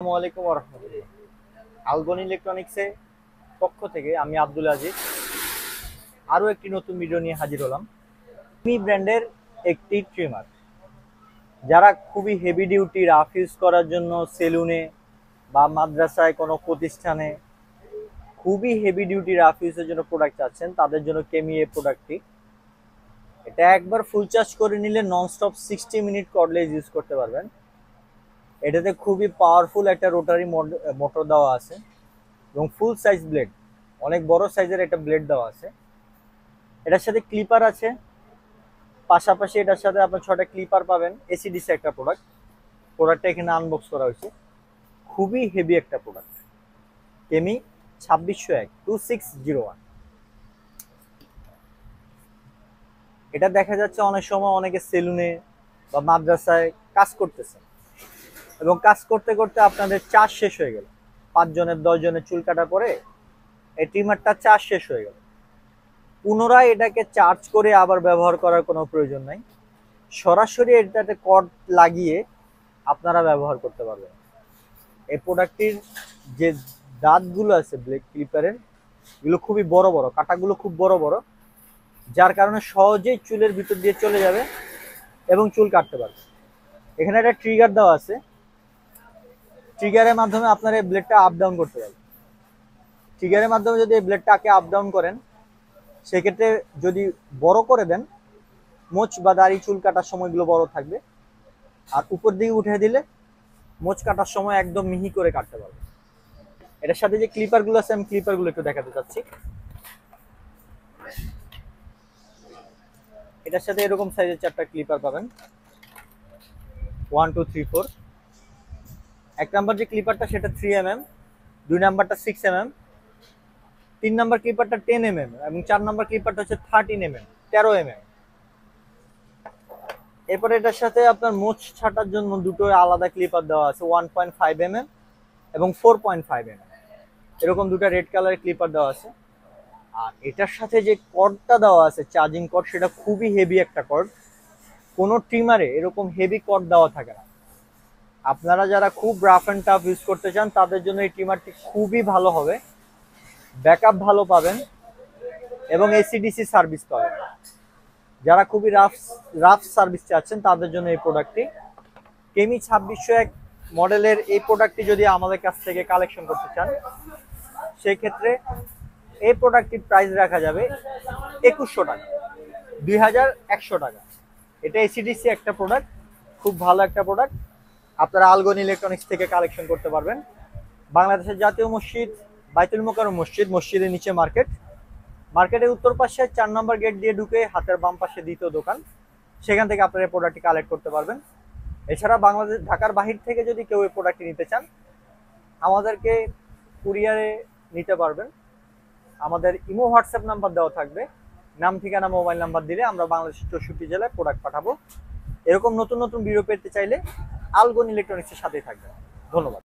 আসসালামু আলাইকুম ওয়া রাহমাতুল্লাহ। আলগনি ইলেকট্রনিক্সের পক্ষ থেকে আমি আব্দুল আজিজ আরও একটি নতুন ভিডিও নিয়ে হাজির হলাম। মি ব্র্যান্ডের একটি ট্রিমার, যারা খুবই হেভি ডিউটি রাফ ইউজ করার জন্য সেলুনে বা মাদ্রাসায় কোনো প্রতিষ্ঠানে খুবই হেভি ডিউটি রাফ ইউজের জন্য প্রোডাক্ট চাচ্ছেন, তাদের জন্য কেমি এই প্রোডাক্টটি। এটা একবার ফুল চার্জ করে নিলে ননস্টপ 60 মিনিট কর্ডলেস ইউজ করতে পারবেন। এটাতে খুবই পাওয়ারফুল একটা রোটারি মোটর দেওয়া আছে এবং ফুল সাইজ ব্লেড, অনেক বড় সাইজের একটা ব্লেড দেওয়া আছে। এটার সাথে ক্লিপার আছে, পাশাপাশি এটার সাথে আপনার 6টা ক্লিপার পাবেন। এসিডিসি একটা প্রোডাক্টটা এখানে আনবক্স করা হয়েছে। খুবই হেভি একটা প্রোডাক্ট, কেমি 2601 এটা দেখা যাচ্ছে অনেক সময় অনেকে সেলুনে বা মাদ্রাসায় কাজ করতেছে এবং কাজ করতে করতে আপনাদের চার্জ শেষ হয়ে গেল, 5 জনের 10 জনের চুল কাটার পরে এই ট্রিমারটা চার্জ শেষ হয়ে গেল। পুনরায় এটাকে চার্জ করে আবার ব্যবহার করার কোনো প্রয়োজন নাই, সরাসরি এটাতে কর্ড লাগিয়ে আপনারা ব্যবহার করতে পারবেন। এই প্রোডাক্টটির যে দাঁতগুলো আছে ব্লেড ক্লিপারের, এগুলো খুবই বড় বড়, কাঁটাগুলো খুব বড় বড়, যার কারণে সহজেই চুলের ভিতর দিয়ে চলে যাবে এবং চুল কাটতে পারবে। এখানে একটা ট্রিগার দেওয়া আছে, ট্রিগারের মাধ্যমে আপনারা এই ব্লেডটা আপ ডাউন করতে পারবেন। ট্রিগারের মাধ্যমে যদি এই ব্লেডটাকে আপ ডাউন করেন, সেক্ষেত্রে যদি বড় করে দেন, মোচ বা দাড়ি চুল কাটার সময়গুলো বড় থাকবে, আর উপর দিকে উঠে দিলে মোচ কাটার সময় একদম মিহি করে কাটতে পারবে। এটার সাথে যে ক্লিপারগুলো আছে, আমি ক্লিপারগুলো একটু দেখাতে চাচ্ছি। এটার সাথে এরকম সাইজের 4টা ক্লিপার পাবেন, 1 2 3 4। এক নাম্বার যে ক্লিপারটা সেটা 3 mm, 2 নাম্বারটা 6 mm, 3 নাম্বার ক্লিপারটা 10 mm এবং 4 নাম্বার ক্লিপারটা হচ্ছে 13 mm, 13 mm। এরপরে এটার সাথে আপনার মোচ ছাটার জন্য দুটো আলাদা ক্লিপার দেওয়া আছে, 1.5 mm এবং 4.5 mm, এরকম দুটো রেড কালারের ক্লিপার দেওয়া আছে। আর এটার সাথে যে কর্ডটা দেওয়া আছে, চার্জিং কর্ড, সেটা খুবই হেভি একটা কর্ড। কোনো ট্রিমারে এরকম হেভি কর্ড দেওয়া থাকে না। আপনারা যারা খুব রাফ অ্যান্ড টাফ ইউজ করতে চান, তাদের জন্য এই ট্রিমারটি খুবই ভালো হবে। ব্যাকআপ ভালো পাবেন এবং এসিডিসি সার্ভিস পাবেন। যারা খুবই রাফ সার্ভিস চাচ্ছেন, তাদের জন্য এই প্রোডাক্টটি। কেমি 2601 মডেলের এই প্রোডাক্টটি যদি আমাদের কাছ থেকে কালেকশন করতে চান, সেই ক্ষেত্রে এই প্রোডাক্টটির প্রাইস রাখা যাবে 2100 টাকা, 2100 টাকা। এটা এসিডিসি একটা প্রোডাক্ট, খুব ভালো একটা প্রোডাক্ট। আপনারা আলগনি ইলেকট্রনিক্স থেকে কালেকশন করতে পারবেন। বাংলাদেশের জাতীয় মসজিদ, বাইতুল মোকাররম মসজিদের নিচে মার্কেটের উত্তর পাশে 4 নম্বর গেট দিয়ে ঢুকে হাতের বাম পাশে দ্বিতীয় দোকান, সেখান থেকে আপনারা এই প্রোডাক্টটি কালেক্ট করতে পারবেন। এছাড়া বাংলাদেশ, ঢাকার বাহির থেকে যদি কেউ এই প্রোডাক্টটি নিতে চান, আমাদেরকে কুরিয়ারে নিতে পারবেন। আমাদের ইমো হোয়াটসঅ্যাপ নাম্বার দেওয়া থাকবে, নাম ঠিকানা মোবাইল নাম্বার দিলে আমরা বাংলাদেশের 64 জেলায় প্রোডাক্ট পাঠাবো। এরকম নতুন নতুন ভিডিও পেতে চাইলে আলগনি ইলেকট্রনিক্সের সাথেই থাকবেন। ধন্যবাদ।